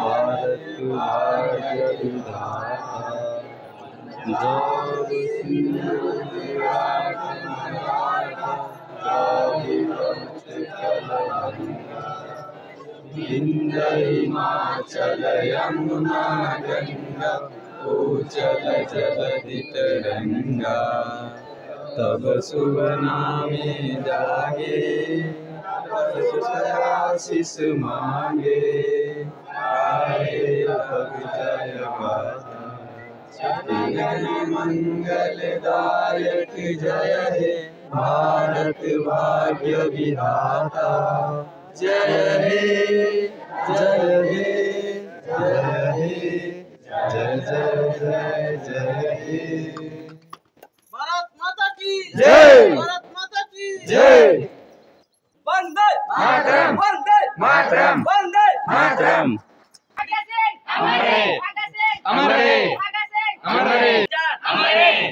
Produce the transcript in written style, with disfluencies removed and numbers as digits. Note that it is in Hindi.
भारत भाग्य विधाता जब इंद हिमाचल यमुना गंगा उचल जलधि तरंगा तब शुभ नामे जागे आशीष मांगे आए अब जय गाथा मंगलदायक जय हे भारत भाग्य विधाता जय हे जय हे जय हे जय जय जय जय हे भारत माता की जय भारत माता की जय वंदे मातरम वंदे मातरम वंदे मातरम अमर रहे अमर रहे अमर रहे अमर रहे अमर रहे।